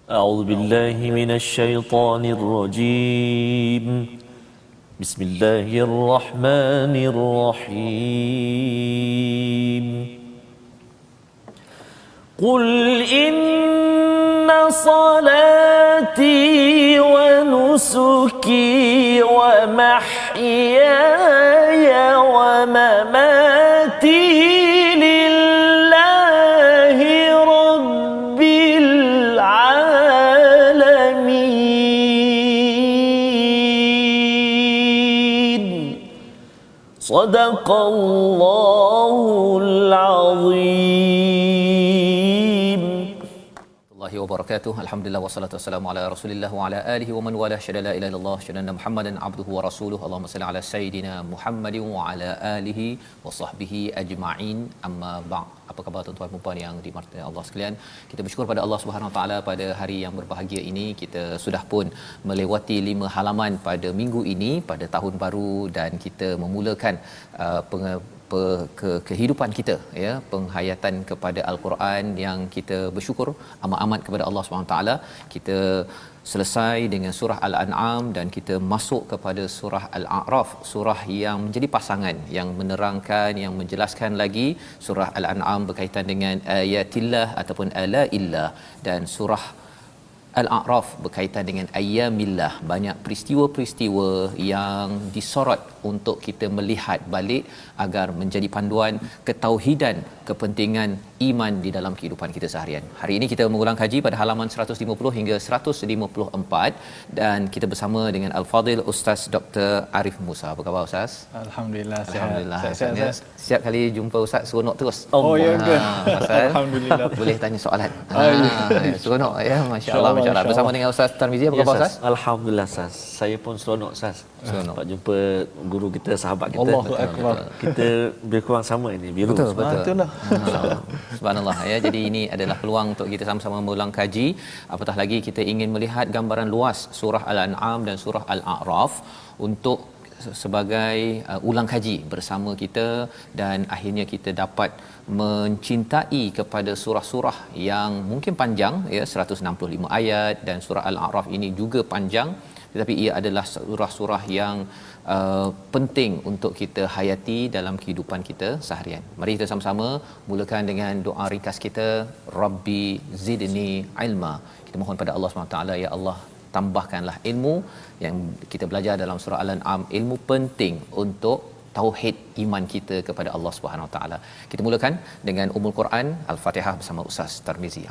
أعوذ بالله من الشيطان الرجيم. بسم الله الرحمن الرحيم. قل إن صلاتي ونسكي ومحياي ومماتي لله رب العالمين. صدق الله العظيم. Warahmatullahi wabarakatuh. Alhamdulillah wassalatu wassalamu ala Rasulillah wa ala alihi wa man wala syada la ilaha illallah syada Muhammadan abduhu wa rasuluhu. Allahumma salli ala sayidina Muhammadin wa ala alihi wa sahbihi ajma'in. Amma ba'd. Apa khabar tuan-tuan dan puan yang dirahmati Allah sekalian? Kita bersyukur pada Allah Subhanahu Wa Taala pada hari yang berbahagia ini. Kita sudah pun melewati 5 halaman pada minggu ini pada tahun baru dan kita memulakan kehidupan kita, ya, penghayatan kepada al-Quran yang kita bersyukur amat-amat kepada Allah Subhanahu taala. Kita selesai dengan surah Al-An'am dan kita masuk kepada surah Al-A'raf, surah yang menjadi pasangan, yang menerangkan, yang menjelaskan lagi. Surah Al-An'am berkaitan dengan ayatillah ataupun alaillah, dan surah Al-A'raf berkaitan dengan ayyamillah. Banyak peristiwa-peristiwa yang disorot untuk kita melihat balik agar menjadi panduan ketauhidan, kepentingan iman di dalam kehidupan kita seharian. Hari ini kita mengulang kaji pada halaman 150 hingga 154 dan kita bersama dengan Al-Fadil Ustaz Dr. Arif Musa. Apa khabar Ustaz? Alhamdulillah sihat. Alhamdulillah. Sihat. Setiap kali jumpa Ustaz seronok terus. Oh ya ke? Alhamdulillah. Boleh tanya soalan. Seronok ya, masya-Allah, masya-Allah. Bersama dengan Ustaz Tarmizi. Apa khabar Ustaz? Alhamdulillah Ustaz. Saya pun seronok Ustaz. Seronok. Dapat jumpa guru kita, sahabat kita. Allahu akbar. Kita lebih kurang sama ini, biru. Betul. Itulah. Subhanallah ya. Jadi ini adalah peluang untuk kita sama-sama mengulang kaji. Apatah lagi kita ingin melihat gambaran luas surah Al-An'am dan surah Al-A'raf untuk sebagai ulang kaji bersama kita, dan akhirnya kita dapat mencintai kepada surah-surah yang mungkin panjang, ya, 165 ayat, dan surah Al-A'raf ini juga panjang, tetapi ia adalah surah-surah yang penting untuk kita hayati dalam kehidupan kita seharian. Mari kita sama-sama mulakan dengan doa ringkas kita, Rabbi zidni ilma. Kita mohon pada Allah SWT, ya Allah, tambahkanlah ilmu yang kita belajar dalam surah Al-An'am, ilmu penting untuk tauhid iman kita kepada Allah Subhanahu Wa Taala. Kita mulakan dengan Ummul Quran Al-Fatihah bersama Ustaz Tarmizi.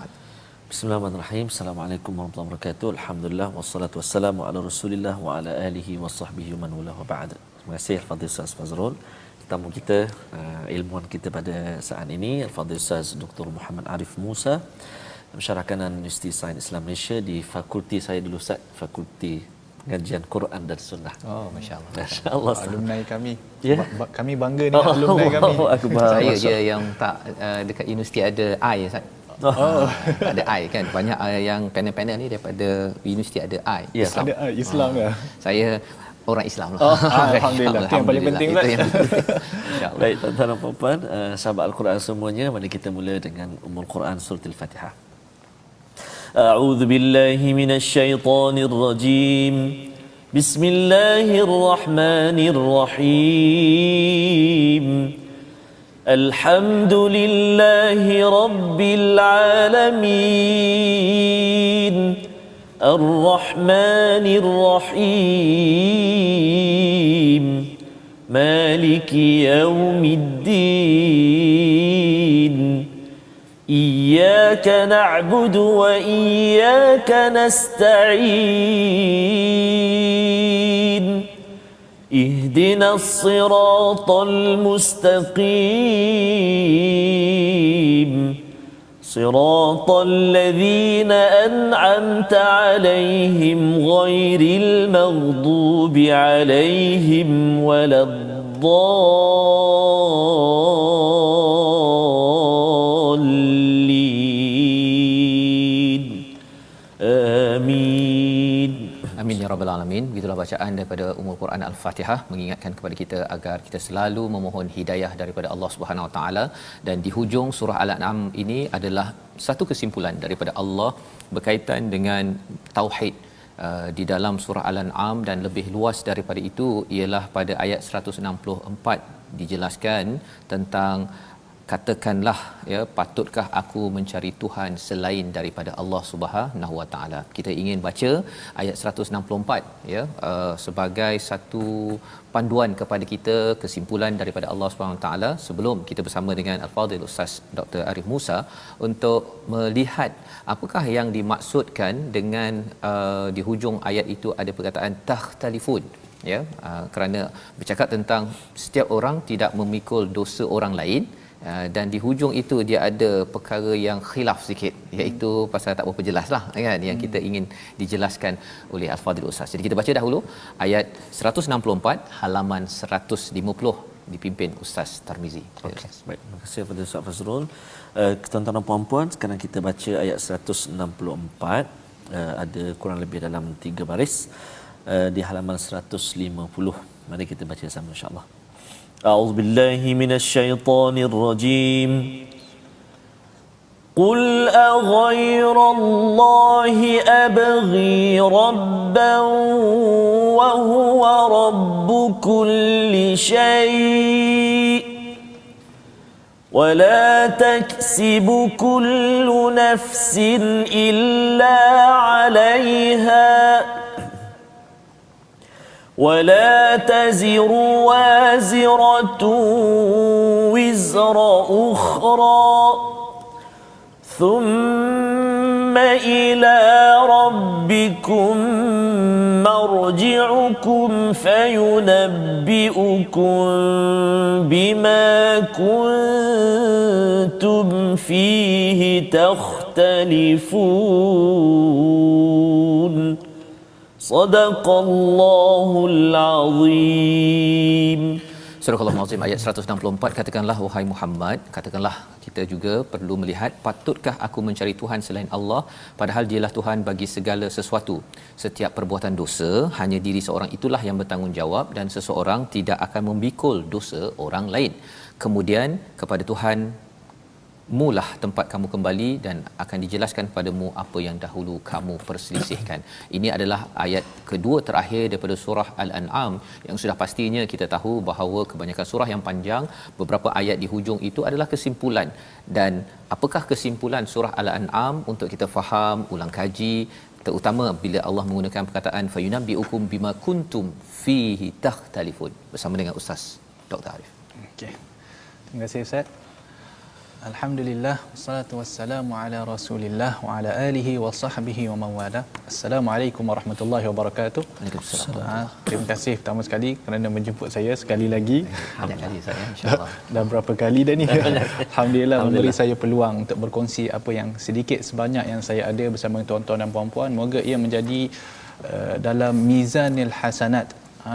Bismillahirrahmanirrahim. Assalamualaikum warahmatullahi wabarakatuh. Alhamdulillah wassalatu wassalamu ala Rasulillah wa ala alihi wa sahbihi man wala wa ba'd. Terima kasih Al-Fadhil Ustaz Fazrul. Tetamu kita, ilmuwan kita pada saat ini, Al-Fadhil Ustaz Dr. Muhammad Arif Musa, Pensyarah Kanan Universiti Sains Islam Malaysia, di fakulti saya dulu Ustaz, Fakulti Pengajian Quran dan Sunnah. Oh, masya-Allah. Masya-Allah. Alumni kami. Ya? Kami bangga dengan alumni kami. Saya je yang tak dekat universiti ada I, Ustaz. Ada I kan. Banyak yang panel-panel ni daripada universiti ada I. Ya, Islam. Ada Islam ke? Saya orang Islam lah. Alhamdulillah. Itu yang paling penting, Itu yang penting. Insya-Allah. Baik, tuan-tuan dan puan-puan, sahabat Al-Quran semuanya, mari kita mula dengan Ummul Quran surah Al-Fatihah. أعوذ بالله من الشيطان الرجيم. بسم الله الرحمن الرحيم. الحمد لله رب العالمين. الرحمن الرحيم. مالك يوم الدين. إياك نعبد وإياك نستعين. اهدنا الصراط المستقيم. صراط الذين أنعمت عليهم غير المغضوب عليهم ولا الضالين. آمين. Amin ya rabbal alamin. Begitulah bacaan daripada Ummul Quran Al-Fatihah mengingatkan kepada kita agar kita selalu memohon hidayah daripada Allah Subhanahu Wa Taala, dan di hujung surah Al-An'am ini adalah satu kesimpulan daripada Allah berkaitan dengan tauhid. Di dalam surah Al-An'am dan lebih luas daripada itu ialah pada ayat 164 dijelaskan tentang katakanlah, ya, patutkah aku mencari Tuhan selain daripada Allah Subhanahu Wa Taala. Kita ingin baca ayat 164, ya, sebagai satu panduan kepada kita, kesimpulan daripada Allah Subhanahu Wa Taala, sebelum kita bersama dengan Al-Fadhil Ustaz Dr. Arif Musa untuk melihat apakah yang dimaksudkan dengan di hujung ayat itu ada perkataan takhtalifun, ya, kerana bercakap tentang setiap orang tidak memikul dosa orang lain. Dan di hujung itu dia ada perkara yang khilaf sikit, iaitu pasal tak berapa jelas lah, kan, yang kita ingin dijelaskan oleh Al-Fadhil Ustaz. Jadi kita baca dahulu ayat 164 halaman 150 dipimpin Ustaz Tarmizi. Okey, baik. Terima kasih kepada Ustaz Fazrul. Tuan-tuan dan puan-puan, sekarang kita baca ayat 164. Ada kurang lebih dalam 3 baris di halaman 150. Mari kita baca sama insya-Allah. أعوذ بالله من الشيطان الرجيم قل أغير الله أبغي ربا وهو رب كل شيء ولا تكسب كل نفس إلا عليها ولا تزر وازرة وزر أخرى ثم إلى ربكم مرجعكم فينبئكم بما كنتم فيه تختلفون صدق الله العظيم. Surah Al-Azim ayat 164, katakanlah wahai Muhammad, katakanlah kita juga perlu melihat, patutkah aku mencari Tuhan selain Allah, padahal dialah Tuhan bagi segala sesuatu. Setiap perbuatan dosa hanya diri seorang itulah yang bertanggungjawab, dan seseorang tidak akan memikul dosa orang lain. Kemudian kepada Tuhan mulah tempat kamu kembali, dan akan dijelaskan padamu apa yang dahulu kamu perselisihkan. Ini adalah ayat kedua terakhir daripada surah Al-An'am, yang sudah pastinya kita tahu bahawa kebanyakan surah yang panjang, beberapa ayat di hujung itu adalah kesimpulan. Dan apakah kesimpulan surah Al-An'am untuk kita faham, ulang kaji, terutama bila Allah menggunakan perkataan fayunabbiukum bima kuntum fihi takhtalifun, bersama dengan Ustaz Dr. Arif. Okey. Terima kasih Ustaz. Alhamdulillah, wassalatu wassalamu ala Rasulillah wa ala alihi wa sahbihi wa man wala. Assalamualaikum warahmatullahi wabarakatuh. Waalaikumsalam. Terima kasih pertama sekali kerana menjemput saya sekali lagi. Ada kali saya insya-Allah. Dah berapa kali dah ni. Alhamdulillah memberi saya peluang untuk berkongsi apa yang sedikit sebanyak yang saya ada bersama tuan-tuan dan puan-puan. Moga ia menjadi dalam mizanil hasanat,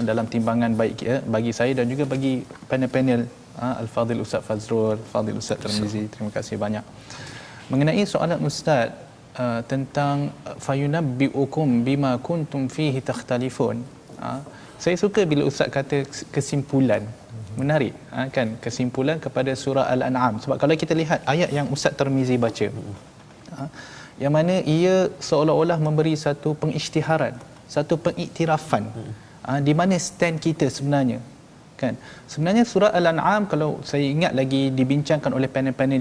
dalam timbangan baik bagi saya dan juga bagi panel-panel Al-Fadhil Ustaz Fazrul, Al-Fadhil Ustaz Tarmizi. Terima kasih banyak. Mengenai soalan Ustaz tentang fayunabbiukum bima kuntum fihi takhtalifun, saya suka bila Ustaz kata kesimpulan. Menarik, kan, kesimpulan kepada surah Al-An'am. Sebab kalau kita lihat ayat yang Ustaz Tarmizi baca, yang mana ia seolah-olah memberi satu pengisytiharan, satu pengiktirafan di mana stand kita sebenarnya, kan. Sebenarnya surah Al-An'am, kalau saya ingat lagi, dibincangkan oleh panel-panel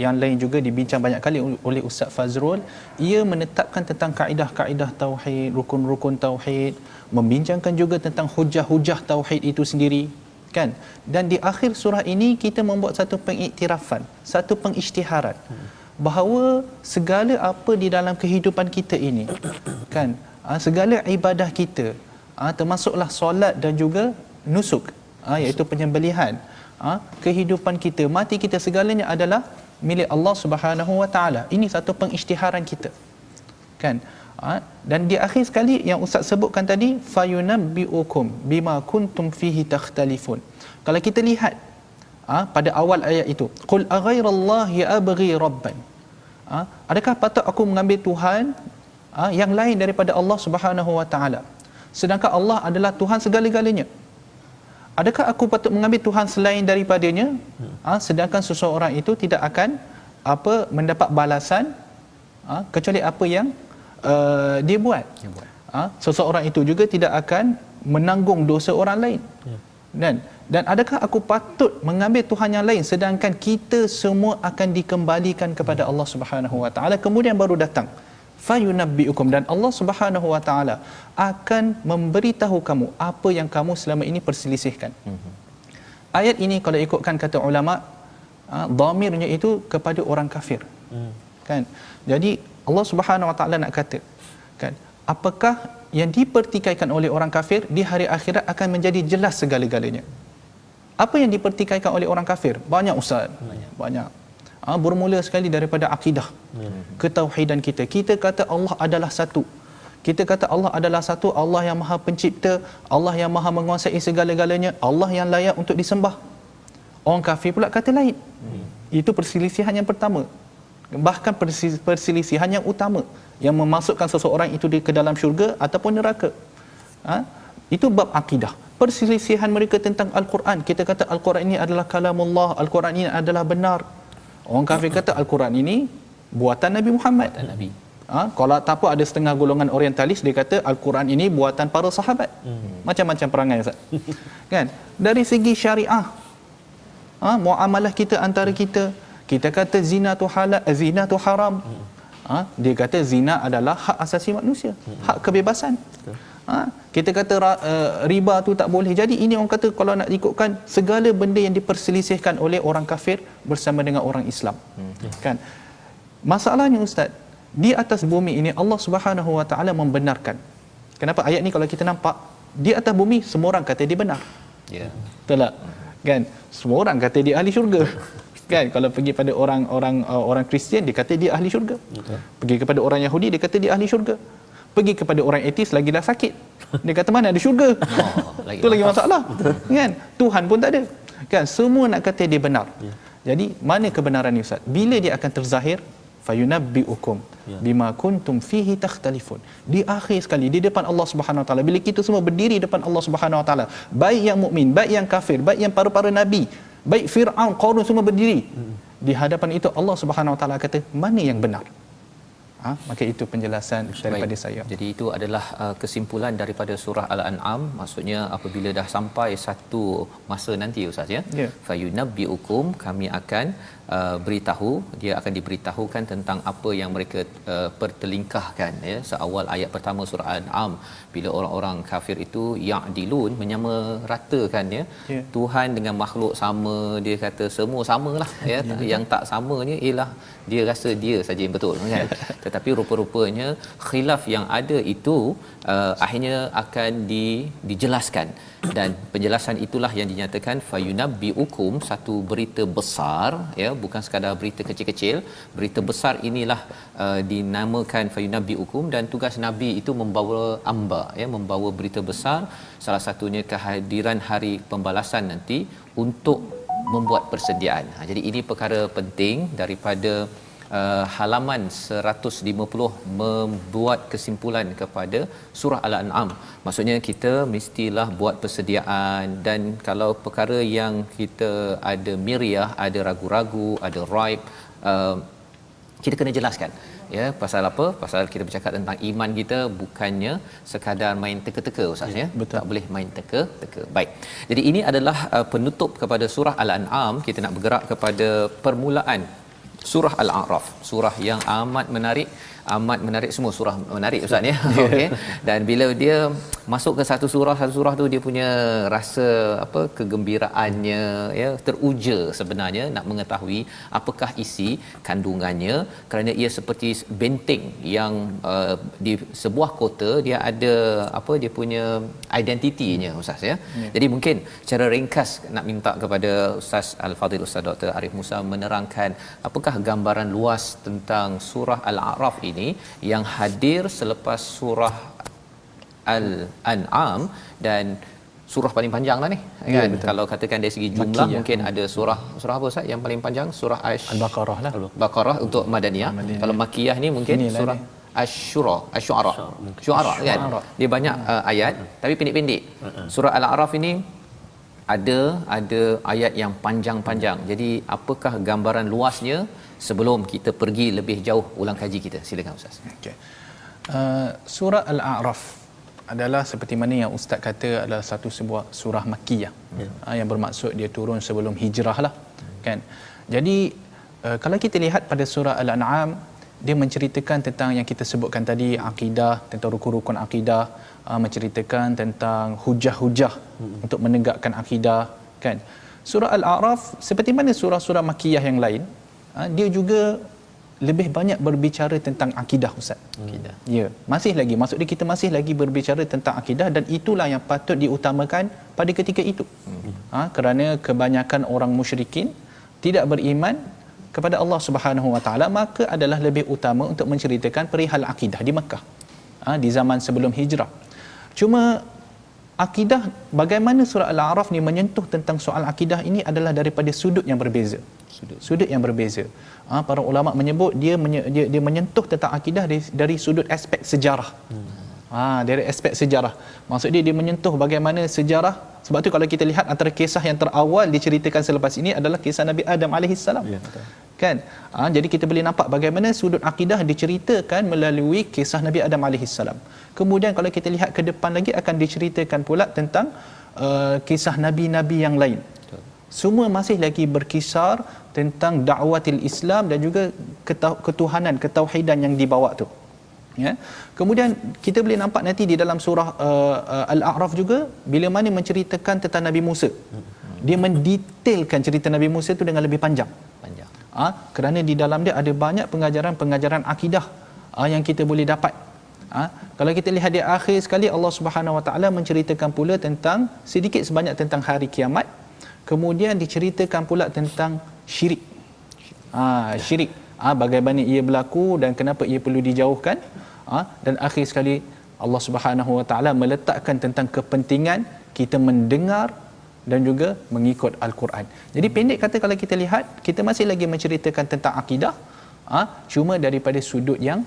yang lain juga, dibincang banyak kali oleh Ustaz Fazrul. Ia menetapkan tentang kaedah-kaedah tauhid, rukun-rukun tauhid, membincangkan juga tentang hujah-hujah tauhid itu sendiri, kan. Dan di akhir surah ini kita membuat satu pengiktirafan, satu pengisytiharan bahawa segala apa di dalam kehidupan kita ini, kan, segala ibadah kita, termasuklah solat dan juga nusuk, iaitu penyembelihan, kehidupan kita, mati kita, segalanya adalah milik Allah Subhanahu Wa Taala. Ini satu pengisytiharan kita, kan. Dan di akhir sekali yang Ustaz sebutkan tadi, fayunabbiukum bima kuntum fihi takhtalifun. Kalau kita lihat pada awal ayat itu, qul aghairallahi abghi rabban, adakah patut aku mengambil Tuhan yang lain daripada Allah Subhanahu wa taala, sedangkan Allah adalah Tuhan segala-galanya? Adakah aku patut mengambil Tuhan selain daripadanya, sedangkan seseorang itu tidak akan mendapat balasan kecuali apa yang dia buat. Seseorang itu juga tidak akan menanggung dosa orang lain. Dan adakah aku patut mengambil Tuhan yang lain sedangkan kita semua akan dikembalikan kepada Allah Subhanahu wa taala? Kemudian baru datang fayunabbiukum, dan Allah Subhanahu wa taala akan memberitahu kamu apa yang kamu selama ini perselisihkan. Ayat ini kalau ikutkan kata ulama, dhamirnya itu kepada orang kafir. Kan? Jadi Allah Subhanahu wa taala nak kata, kan, apakah yang dipertikaikan oleh orang kafir di hari akhirat akan menjadi jelas segala-galanya. Apa yang dipertikaikan oleh orang kafir? Banyak ustaz. Banyak. Bermula sekali daripada akidah, ketauhidan kita. Kita kata Allah adalah satu. Kita kata Allah adalah satu, Allah yang Maha Pencipta, Allah yang Maha menguasai segala-galanya, Allah yang layak untuk disembah. Orang kafir pula kata lain. Itu perselisihan yang pertama. Bahkan perselisihan yang utama yang memasukkan seseorang itu ke dalam syurga ataupun neraka. Itu bab akidah. Perselisihan mereka tentang Al-Quran. Kita kata Al-Quran ini adalah kalamullah, Al-Quran ini adalah benar. Orang kafir kata Al-Quran ini buatan Nabi Muhammad. Buatan Nabi. Kalau tak apa, ada setengah golongan orientalis dia kata Al-Quran ini buatan para sahabat. Macam-macam perangai Ustaz. Kan? Dari segi syariah, muamalah kita antara kita, kita kata zina tu halal, zina tu haram. Dia kata zina adalah hak asasi manusia, hak kebebasan. Kita kata riba tu tak boleh. Jadi ini orang kata kalau nak ikutkan segala benda yang diperselisihkan oleh orang kafir bersama dengan orang Islam. Kan? Masalahnya ustaz, di atas bumi ini Allah Subhanahu wa taala membenarkan. Kenapa ayat ni kalau kita nampak di atas bumi semua orang kata dia benar. Ya. Betul tak? Kan? Semua orang kata dia ahli syurga. Kan? Kalau pergi pada orang Kristian dia kata dia ahli syurga. Pergi kepada orang Yahudi dia kata dia ahli syurga. Pergi kepada orang ateis lagi dah sakit. Dia kata mana ada syurga. Itu lagi masalah. Kan? Tuhan pun tak ada. Kan? Semua nak kata dia benar. Jadi mana kebenaran ni ustaz? Bila dia akan terzahir? Fayunabbiukum bima kuntum fihi takhtalifun. Di akhir sekali di depan Allah Subhanahu wa taala, bila kita semua berdiri depan Allah Subhanahu wa taala, baik yang mukmin, baik yang kafir, baik yang para-para nabi, baik Firaun, Qarun, semua berdiri di hadapan itu, Allah Subhanahu wa taala kata mana yang benar. Maka itu penjelasan daripada saya. Jadi itu adalah kesimpulan daripada surah Al-An'am. Maksudnya apabila dah sampai satu masa nanti ustaz ya, fayunabbiukum, kami akan beritahu, dia akan diberitahukan tentang apa yang mereka pertelingkahkan ya. Seawal ayat pertama surah Al-An'am, bila orang-orang kafir itu ya'dilun, menyamaratakan ya, Tuhan dengan makhluk sama, dia kata semua samalah ya. Yang tak samanya ialah dia rasa dia saja yang betul kan. Tetapi rupa-rupanya khilaf yang ada itu akhirnya akan dijelaskan, dan penjelasan itulah yang dinyatakan fayunabbiukum, satu berita besar ya, bukan sekadar berita kecil-kecil. Berita besar inilah dinamakan fayunabbiukum, dan tugas nabi itu membawa amba ya, membawa berita besar, salah satunya kehadiran hari pembalasan nanti untuk membuat persediaan. Jadi ini perkara penting daripada halaman 150 membuat kesimpulan kepada surah Al-An'am. Maksudnya kita mestilah buat persediaan, dan kalau perkara yang kita ada miriah, ada ragu-ragu, ada raib, kita kena jelaskan ya. Pasal apa? Pasal kita bercakap tentang iman kita, bukannya sekadar main teka-teka ustaz ya. Tak boleh main teka-teka. Baik. Jadi ini adalah penutup kepada surah Al-An'am. Kita nak bergerak kepada permulaan surah Al-A'raf, surah yang amat menarik semua surah menarik ustaz ya. Okey. Dan bila dia masuk ke satu surah tu, dia punya rasa kegembiraannya ya teruja sebenarnya, nak mengetahui apakah isi kandungannya, kerana ia seperti benteng yang di sebuah kota, dia ada dia punya identitinya ustaz ya. Jadi mungkin cara ringkas nak minta kepada Ustaz Al-Fadhil Ustaz Dr. Arif Musa menerangkan apakah gambaran luas tentang surah Al-A'raf ini yang hadir selepas surah Al-An'am, dan surah paling panjang lah ni kan. Kalau katakan dari segi jumlah Makiyah, mungkin ada surah apa Ustaz yang paling panjang? Surah Al-Baqarah lah. Baqarah untuk Madaniyah. Kalau Makiyah ni mungkin surah Asy-Syu'ara. Syu'ara kan. Dia banyak ayat tapi pendek-pendek. Surah Al-A'raf ini ada ayat yang panjang-panjang. Jadi apakah gambaran luasnya sebelum kita pergi lebih jauh ulang kaji kita? Silakan Ustaz. Okey. Surah Al-A'raf adalah seperti mana yang ustaz kata adalah satu sebuah surah makkiyah. Yang bermaksud dia turun sebelum hijrah lah. Kan. Jadi kalau kita lihat pada surah Al-An'am, dia menceritakan tentang yang kita sebutkan tadi, akidah, tentang rukun-rukun akidah, menceritakan tentang hujah-hujah untuk menegakkan akidah, kan. Surah Al-A'raf seperti mana surah-surah makkiyah yang lain, dia juga lebih banyak berbicara tentang akidah, Ustaz. Akidah. Ya, masih lagi, maksud dia kita masih lagi berbicara tentang akidah, dan itulah yang patut diutamakan pada ketika itu. Kerana kebanyakan orang musyrikin tidak beriman kepada Allah Subhanahu Wa Taala, maka adalah lebih utama untuk menceritakan perihal akidah di Makkah di zaman sebelum hijrah. Cuma akidah, bagaimana surah Al-A'raf ni menyentuh tentang soal akidah ini adalah daripada sudut yang berbeza. Sudut yang berbeza. Para ulama menyebut dia menyentuh tentang akidah dari sudut aspek sejarah. Dari aspek sejarah. Maksud dia menyentuh bagaimana sejarah. Sebab tu kalau kita lihat antara kisah yang terawal diceritakan selepas ini adalah kisah Nabi Adam alaihissalam. Ya, kan? Jadi kita boleh nampak bagaimana sudut akidah diceritakan melalui kisah Nabi Adam alaihissalam. Kemudian kalau kita lihat ke depan lagi akan diceritakan pula tentang kisah nabi-nabi yang lain. Semua masih lagi berkisar tentang dakwatil Islam dan juga ketuhanan, ketauhidan yang dibawa tu. Ya. Kemudian kita boleh nampak nanti di dalam surah Al-A'raf juga, bila mana menceritakan tentang Nabi Musa, dia mendetailkan cerita Nabi Musa itu dengan lebih panjang. Kerana di dalam dia ada banyak pengajaran akidah yang kita boleh dapat. Kalau kita lihat di akhir sekali, Allah Subhanahu Wa Taala menceritakan pula tentang sedikit sebanyak tentang hari kiamat. Kemudian diceritakan pula tentang syirik. Syirik. Bagaimana ia berlaku dan kenapa ia perlu dijauhkan. Dan akhir sekali Allah Subhanahu Wa Taala meletakkan tentang kepentingan kita mendengar dan juga mengikut Al-Quran. Jadi pendek kata, kalau kita lihat, kita masih lagi menceritakan tentang akidah, cuma daripada sudut yang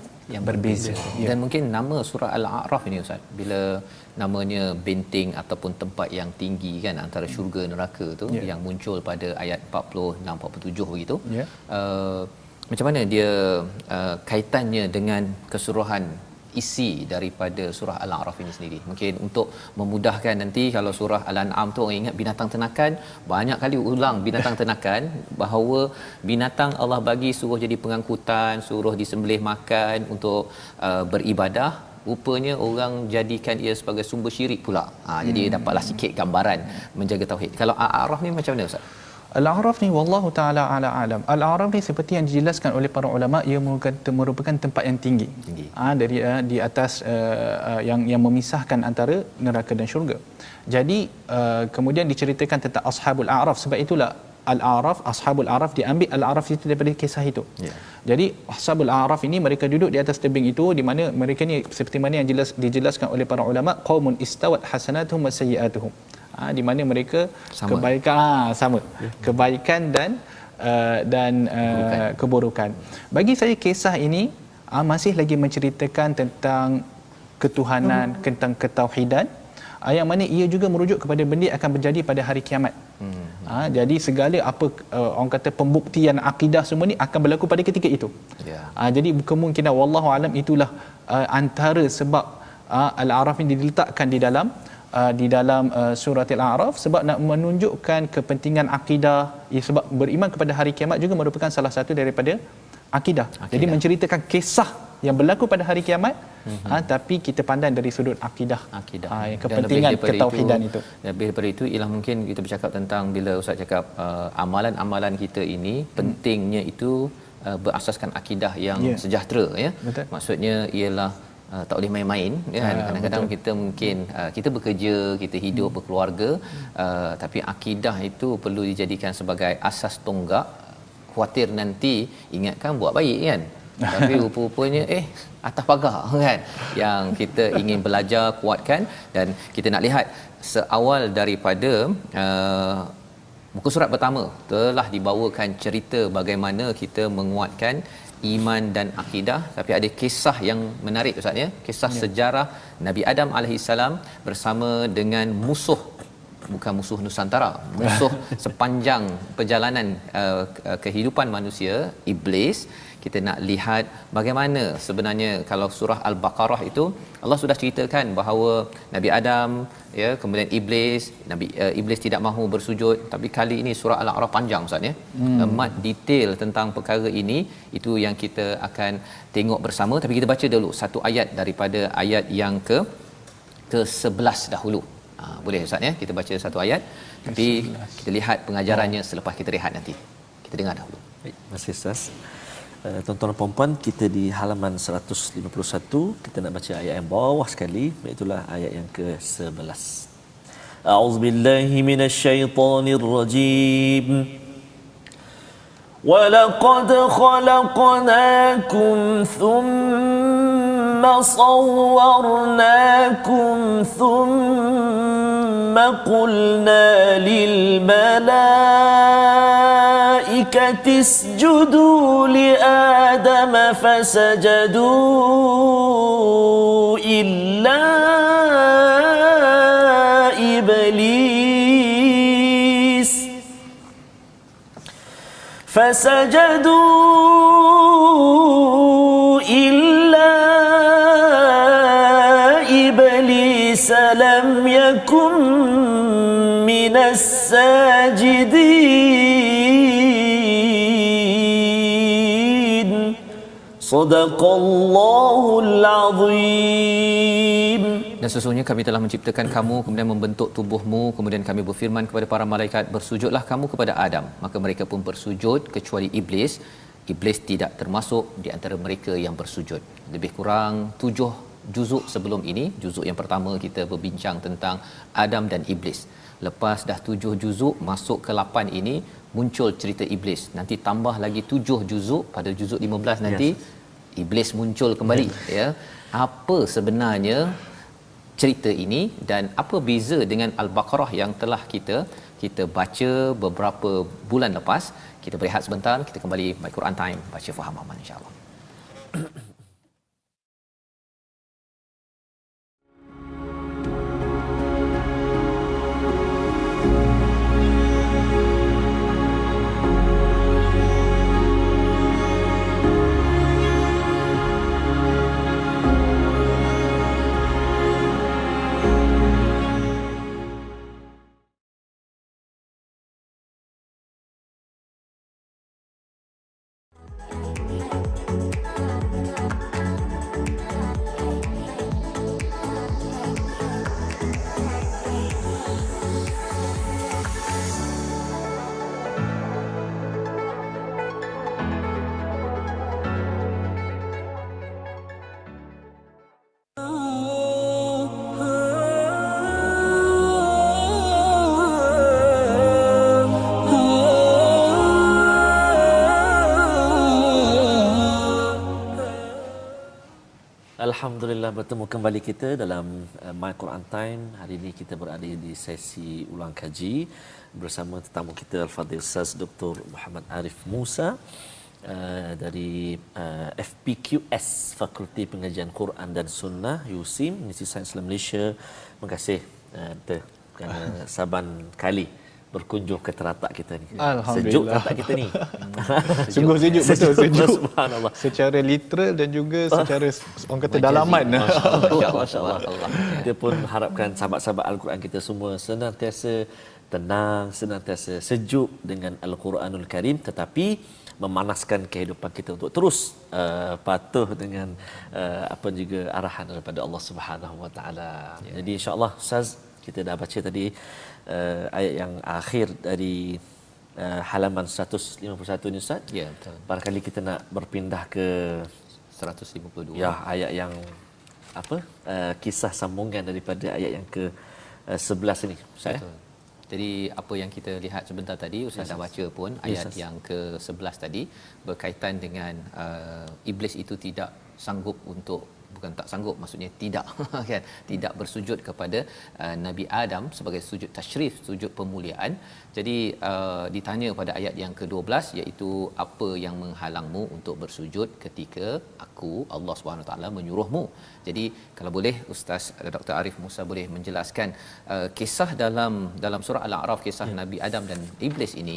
berbeza. Ya. Dan mungkin nama surah Al-A'raf ini Ustaz, bila namanya benteng ataupun tempat yang tinggi kan antara syurga neraka tu, yang muncul pada ayat 46-47 begitu. Macam mana dia kaitannya dengan keseluruhan isi daripada surah Al-A'raf ini sendiri? Mungkin untuk memudahkan nanti, kalau surah Al-An'am tu orang ingat binatang ternakan, banyak kali ulang binatang ternakan, bahawa binatang Allah bagi suruh jadi pengangkutan, suruh disembelih makan untuk beribadah. Rupanya orang jadikan ia sebagai sumber syirik pula. Jadi dapatlah sikit gambaran menjaga tauhid. Kalau Al-A'raf ni macam mana Ustaz? Al-A'raf ni wallahu taala ala alam. Al-A'raf ni seperti yang dijelaskan oleh para ulama, ia merupakan tempat yang tinggi. Dari di atas yang memisahkan antara neraka dan syurga. Jadi kemudian diceritakan tentang Ashabul A'raf. Sebab itulah Al-A'raf, Ashabul A'raf diambil Al-A'raf itu daripada kisah itu. Jadi Ashabul A'raf ini mereka duduk di atas tebing itu, di mana mereka ni seperti mana yang dijelaskan oleh para ulama, qaumun istawat hasanatuhum wa sayyi'atuhum. Di mana mereka sama. Kebaikan sama. Kebaikan dan keburukan. Bagi saya kisah ini masih lagi menceritakan tentang ketuhanan, tentang ketauhidan, yang mana ia juga merujuk kepada benda akan berjadi pada hari kiamat. Jadi segala apa orang kata pembuktian akidah semua ni akan berlaku pada ketika itu. Jadi kemungkinan wallahu alam itulah antara sebab Al-A'raf ini diletakkan di dalam surah Al-A'raf, sebab nak menunjukkan kepentingan akidah. Sebab beriman kepada hari kiamat juga merupakan salah satu daripada akidah. Jadi menceritakan kisah yang berlaku pada hari kiamat, tapi kita pandang dari sudut akidah. Kepentingan ketauhidan itu. Lebih daripada itu ialah mungkin kita bercakap tentang, bila Ustaz cakap amalan-amalan kita ini pentingnya itu berasaskan akidah yang sejahtera, ya. Betul. Maksudnya ialah tak boleh main-main, kan. Kadang-kadang betul. Kita mungkin kita bekerja, kita hidup berkeluarga, tapi akidah itu perlu dijadikan sebagai asas tonggak. Khuatir nanti ingatkan buat baik, kan. Tapi rupa-rupanya atas pagar, kan, yang kita ingin belajar kuatkan. Dan kita nak lihat seawal daripada muka surat pertama telah dibawakan cerita bagaimana kita menguatkan iman dan akidah, tapi ada kisah yang menarik Ustaz ya, kisah sejarah Nabi Adam alaihissalam bersama dengan musuh, bukan musuh Nusantara, musuh sepanjang perjalanan kehidupan manusia, iblis. Kita nak lihat bagaimana sebenarnya kalau surah Al-Baqarah itu Allah sudah ceritakan bahawa Nabi Adam ya, kemudian iblis tidak mahu bersujud, tapi kali ini surah Al-A'raf panjang Ustaz ya. Amat detail tentang perkara ini, itu yang kita akan tengok bersama. Tapi kita baca dulu satu ayat daripada ayat yang ke-11 dahulu. Boleh Ustaz ya, kita baca satu ayat, tapi kita lihat pengajarannya selepas kita rehat nanti. Kita dengar dahulu. Baik, terima kasih Ustaz. Tuan-tuan dan puan-puan, kita di halaman 151, kita nak baca ayat yang bawah sekali, itulah ayat yang ke-11. A'udzubillahi minasyaitonir rajim. وَلَقَدْ خَلَقْنَاكُمْ ثُمَّ صَوَّرْنَاكُمْ ثُمَّ قُلْنَا لِلْمَلَائِكَةِ اسْجُدُوا لِآدَمَ فَسَجَدُوا إِلَّا إِبْلِيسَ لم يكن من الساجدين صدق الله العظيم. Dan sesungguhnya kami telah menciptakan kamu, kemudian membentuk tubuhmu, kemudian kami berfirman kepada para malaikat, bersujudlah kamu kepada Adam. Maka mereka pun bersujud kecuali iblis. Iblis tidak termasuk di antara mereka yang bersujud. Lebih kurang 7 juzuk sebelum ini, juzuk yang pertama kita berbincang tentang Adam dan iblis. Lepas dah 7 juzuk, masuk ke 8 ini muncul cerita iblis. Nanti tambah lagi 7 juzuk, pada juzuk 15 nanti iblis muncul kembali ya. Apa sebenarnya cerita ini dan apa beza dengan Al-Baqarah yang telah kita baca beberapa bulan lepas? Kita berehat sebentar, kita kembali My Quran Time, baca faham aman insya-Allah. Alhamdulillah, bertemu kembali kita dalam My Quran Time. Hari ini kita berada di sesi ulang kaji bersama tetamu kita Al-Fadhil Ustaz Dr. Muhammad Arif Musa dari FPQS, Fakulti Pengajian Quran dan Sunnah, USIM, Universiti Sains Islam Malaysia. Terima kasih kerana saban kali berkunjung ke teratak kita ni. Sejuk teratak kita ni. Sungguh sejuk, betul sejuk. Subhanallah. Secara literal dan juga secara orang kata dalaman. Masya-Allah. Kita pun harapkan sahabat-sahabat Al-Quran kita semua senantiasa tenang, senantiasa sejuk dengan Al-Quranul Karim, tetapi memanaskan kehidupan kita untuk terus patuh dengan apa juga arahan daripada Allah Subhanahu Wa Taala. Jadi insya-Allah Ustaz, kita dah baca tadi ayat yang akhir dari halaman 151 ni Ustaz. Ya, betul. Barangkali kita nak berpindah ke 152. Ya, ayat yang apa? Kisah sambungan daripada ayat yang ke 11 ini Ustaz. Betul. Jadi apa yang kita lihat sebentar tadi, Ustaz dah baca pun ayat yang ke-11 tadi berkaitan dengan iblis itu tidak sanggup untuk bukan tak sanggup, maksudnya tidak kan, tidak bersujud kepada Nabi Adam sebagai sujud tasyrif, sujud pemuliaan. Jadi ditanya pada ayat yang ke-12, iaitu apa yang menghalangmu untuk bersujud ketika aku Allah Subhanahu taala menyuruhmu. Jadi kalau boleh Ustaz Dr. Arif Musa boleh menjelaskan kisah dalam surah Al-A'raf, kisah Nabi Adam dan iblis ini,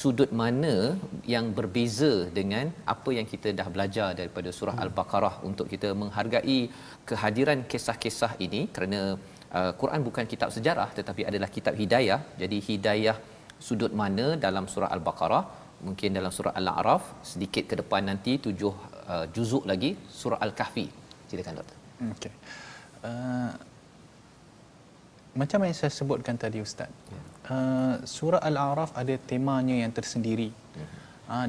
sudut mana yang berbeza dengan apa yang kita dah belajar daripada surah Al-Baqarah untuk kita menghargai kehadiran kisah-kisah ini, kerana Quran bukan kitab sejarah tetapi adalah kitab hidayah. Jadi hidayah sudut mana dalam surah Al-Baqarah, mungkin dalam surah Al-A'raf, sedikit ke depan nanti 7 juzuk lagi surah Al-Kahfi. Silakan doktor. Okey. Macam yang saya sebutkan tadi Ustaz, surah Al-A'raf ada temanya yang tersendiri,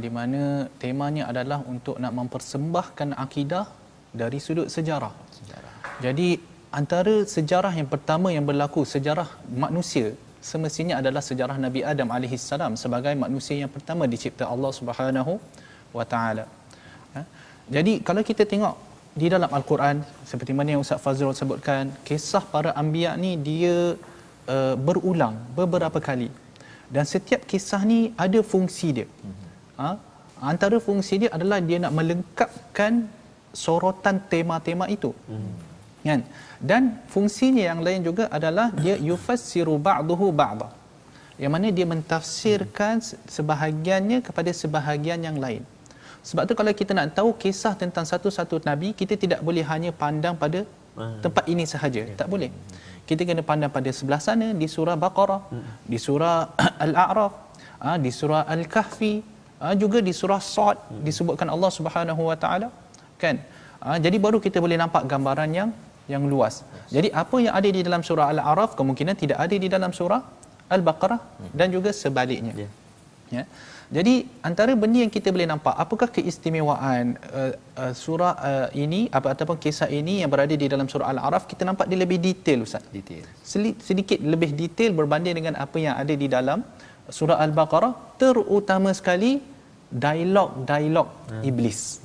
di mana temanya adalah untuk nak mempersembahkan akidah dari sudut sejarah. Jadi antara sejarah yang pertama yang berlaku, sejarah manusia, semestinya adalah sejarah Nabi Adam alaihissalam sebagai manusia yang pertama dicipta Allah Subhanahu wa taala. Jadi kalau kita tengok di dalam Al-Quran, seperti mana yang Ustaz Fazrul sebutkan, kisah para anbiya ni dia berulang beberapa kali, dan setiap kisah ni ada fungsi dia. Antara fungsi dia adalah dia nak melengkapkan sorotan tema-tema itu, kan? Dan fungsinya yang lain juga adalah dia yufassiru ba'dahu ba'da, yang mana dia mentafsirkan sebahagiannya kepada sebahagian yang lain. Sebab tu kalau kita nak tahu kisah tentang satu-satu nabi, kita tidak boleh hanya pandang pada tempat ini sahaja, tak boleh. Kita kena pandang pada sebelah sana, di surah Baqarah, di surah Al-A'raf, di surah Al-Kahfi, juga di surah Sad disebutkan Allah Subhanahu wa taala, kan? Jadi baru kita boleh nampak gambaran yang luas. Jadi apa yang ada di dalam surah Al-A'raf kemungkinan tidak ada di dalam surah Al-Baqarah, dan juga sebaliknya. Ya. Jadi antara benda yang kita boleh nampak, apakah keistimewaan surah ini ataupun kisah ini yang berada di dalam surah Al-A'raf, kita nampak dia lebih detail Ustaz. Sedikit lebih detail berbanding dengan apa yang ada di dalam surah Al-Baqarah, terutama sekali dialog iblis.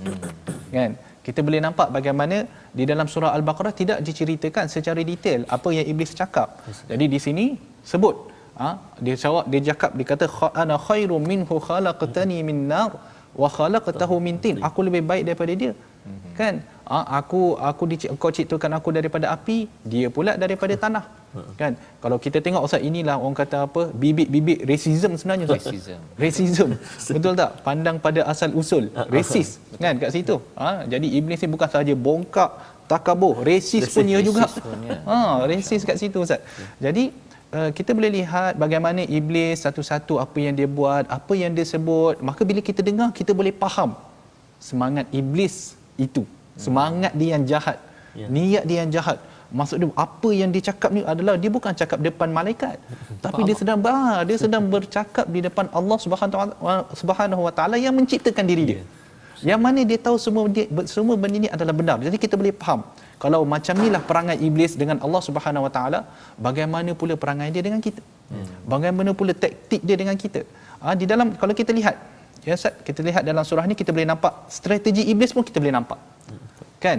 Kan? Kita boleh nampak bagaimana di dalam surah Al-Baqarah tidak diceritakan secara detail apa yang iblis cakap. Jadi di sini sebut, dia jawab, dia cakap, dia kata ana khairum minhu khalaqtani min nar wa khalaqtahu min tin. Aku lebih baik daripada dia. Kan? Kau ciptakan aku daripada api, dia pula daripada tanah. Kan? Kalau kita tengok Ustaz, inilah orang kata apa, bibit-bibit racism sebenarnya Ustaz. Racism. Betul tak? Pandang pada asal usul, rasis kan kat situ. Jadi iblis ni bukan sahaja bongkak, takabur, rasis punya juga. Rasis kat situ Ustaz. Jadi kita boleh lihat bagaimana iblis satu-satu apa yang dia buat, apa yang dia sebut. Maka bila kita dengar, kita boleh faham semangat iblis itu, semangat dia yang jahat, niat dia yang jahat. Maksud dia, apa yang dia cakap ni adalah, dia bukan cakap depan malaikat, tapi dia sedang bercakap di depan Allah Subhanahu wa taala yang menciptakan diri dia. Yang mana dia tahu semua benda ni adalah benar. Jadi kita boleh faham, kalau macam inilah perangai iblis dengan Allah Subhanahu wa taala, bagaimana pula perangai dia dengan kita? Bagaimana pula taktik dia dengan kita? Di dalam, kalau kita lihat, ya Ustaz, kita lihat dalam surah ni, kita boleh nampak strategi iblis pun kita boleh nampak. Kan?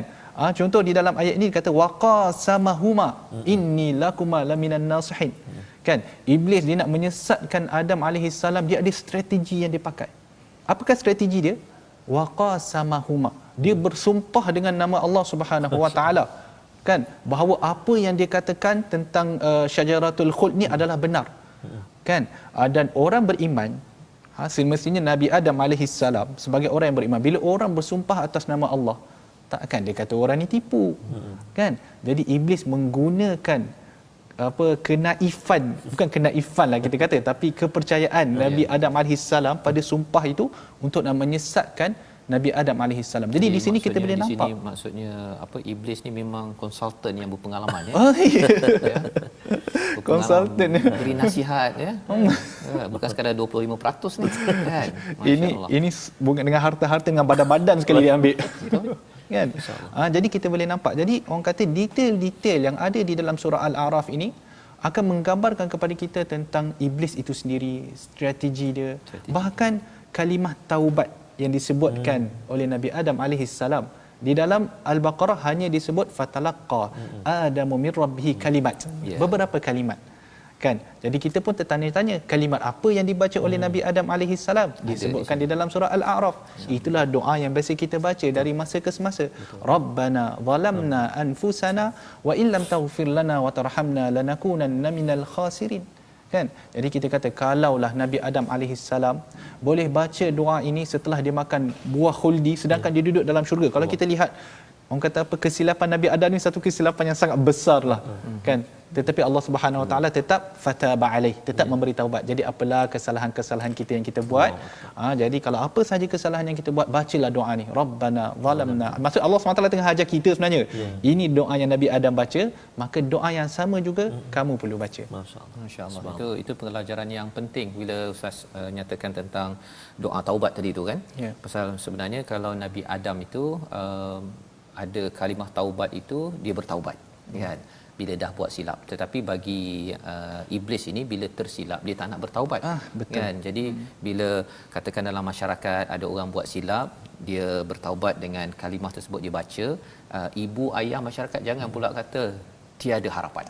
Contoh di dalam ayat ini kata waqasamahuma inni lakuma laminan nasihin. Kan? Iblis dia nak menyesatkan Adam alaihi salam, dia ada strategi yang dia pakai. Apakah strategi dia? Waqasamahuma. Dia bersumpah dengan nama Allah Subhanahu wa taala, kan, bahawa apa yang dia katakan tentang syajaratul khuld ni adalah benar. Kan? Dan orang beriman, semestinya Nabi Adam alaihi salam sebagai orang yang beriman, bila orang bersumpah atas nama Allah, takkan dia kata orang ni tipu. Kan? Jadi iblis menggunakan kenaifan, bukan kenaifan lah kita kata, tapi kepercayaan Nabi Adam alaihi salam pada sumpah itu untuk nak menyesatkan Nabi Adam alaihi salam. Jadi di sini kita boleh nampak, sini maksudnya apa, iblis ni memang konsultan yang berpengalaman ya. Konsultan beri nasihat ya. Bukan sekadar 25% ni kan. Ini bukan dengan harta-harta, dengan badan-badan sekali dia ambil. Kan? Jadi kita boleh nampak. Jadi orang kata detail-detail yang ada di dalam surah Al-A'raf ini akan menggambarkan kepada kita tentang iblis itu sendiri, strategi dia, bahkan kalimah taubat yang disebutkan oleh Nabi Adam alaihi salam Di dalam Al-Baqarah hanya disebut fatalaqqa Adamu min rabbihi kalimat. Beberapa kalimat. Kan? Jadi kita pun tertanya-tanya kalimat apa yang dibaca oleh Nabi Adam alaihi salam, disebutkan di dalam surah Al-A'raf. Itulah doa yang biasa kita baca dari masa ke semasa. Rabbana zalamna anfusana wa illam taghfir lana wa tarhamna lanakunanna minal khasirin. Kan? Jadi kita kata kalaulah Nabi Adam alaihi salam boleh baca doa ini setelah dia makan buah khuldi sedangkan dia duduk dalam syurga. Kalau kita lihat orang kata apa, kesilapan Nabi Adam ni satu kesilapan yang sangat besar lah, kan? Tetapi Allah Subhanahu Wa Taala tetap fataba alaih, tetap memberi taubat. Jadi apalah kesalahan-kesalahan kita yang kita buat, jadi kalau apa sahaja kesalahan yang kita buat, bacalah doa ni, Rabbana zalamna. Maksud Allah Subhanahu Wa Taala tengah ajar kita sebenarnya. Ini doa yang Nabi Adam baca, maka doa yang sama juga kamu perlu baca. Masya-Allah. Itu pelajaran yang penting bila Ustaz nyatakan tentang doa taubat tadi tu kan. Pasal sebenarnya kalau Nabi Adam itu ada kalimah taubat itu, dia bertaubat kan bila dah buat silap. Tetapi bagi iblis ini bila tersilap dia tak nak bertaubat, betul. Kan. Jadi bila katakan dalam masyarakat ada orang buat silap, dia bertaubat dengan kalimah tersebut dia baca, ibu ayah masyarakat jangan pula kata tiada harapan.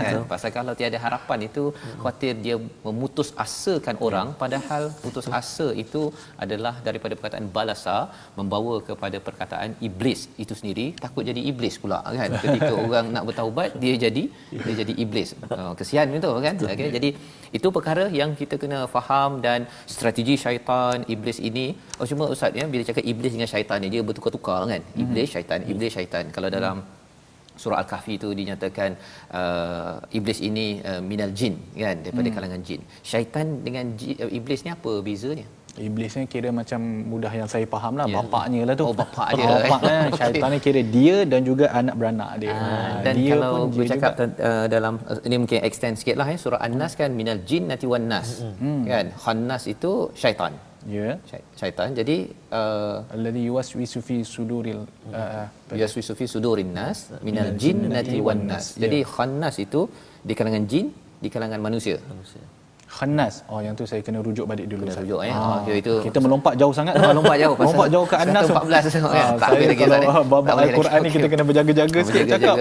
Kan? Pasal kalau tiada harapan itu khawatir dia memutus asakan orang, padahal putus asa itu adalah daripada perkataan balasa membawa kepada perkataan iblis itu sendiri, takut jadi iblis pula kan. Ketika orang nak bertaubat dia jadi iblis. Kesian itu kan. Okey, jadi itu perkara yang kita kena faham. Dan strategi syaitan iblis ini, cuma Ustaz ya, bila cakap iblis dengan syaitan ni dia bertukar-tukar kan. Iblis syaitan. Kalau dalam surah Al-Kahfi itu dinyatakan iblis ini minal jin kan, daripada kalangan jin. Syaitan dengan iblis ni apa bezanya? Iblis ni kira macam mudah yang saya faham lah, bapaknya lah tu. Bapak dia. Bapaknya. Syaitan ni kira dia dan juga anak beranak dia. Dan dia kalau pun bercakap dalam ini mungkin extend sikit lah surah An-Nas kan, minal jinnati wan nas kan. Khannas itu syaitan. Syaitan. Jadi alladhi yuwaswisu fi suduril yuwaswisu fi sudurin nas minal jinnati wan nas. Jadi khannas itu di kalangan jin, di kalangan manusia. Khannas. Yang tu saya kena rujuk balik dulu. Kena rujuk okay, itu kita melompat jauh sangat. Lompat jauh ke An-Nas 14 tak saya lagi kalau bab Al-Quran ni kita kena berjaga-jaga sikit cakap.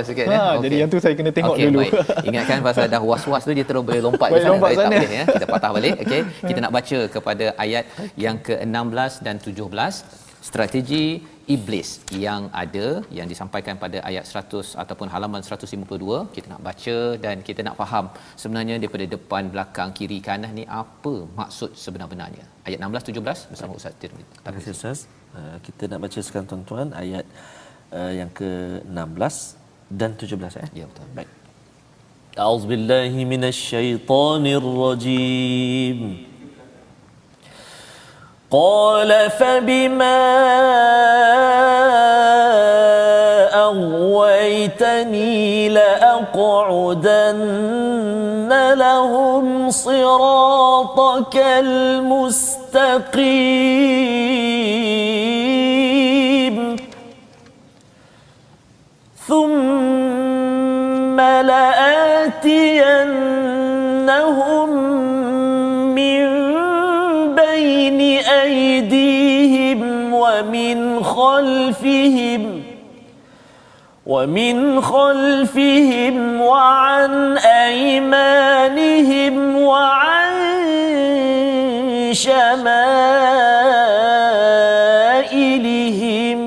Jadi yang tu saya kena tengok dulu. Baik. Ingatkan pasal dah was-was tu dia terus boleh lompat ke sana. Tak boleh ya. Kita patah balik. Okey. Kita nak baca kepada ayat yang ke-16 dan 17. Strategi iblis yang ada, yang disampaikan pada ayat 100 ataupun halaman 152. Kita nak baca dan kita nak faham sebenarnya daripada depan, belakang, kiri, kanan ni apa maksud sebenar-benarnya. Ayat 16-17 bersama Ustaz Tirmizi. Terima kasih Ustaz. Kita nak baca sekarang tuan-tuan ayat yang ke-16 dan 17 Ya betul. Baik. A'udzubillahi minasyaitonirrajim. قال فبما أغويتني لأقعدن لهم صراطك المستقيم ثم لآتينهم من بين أيديهم ومن خلفهم وعن أيمانهم وعن شمائلهم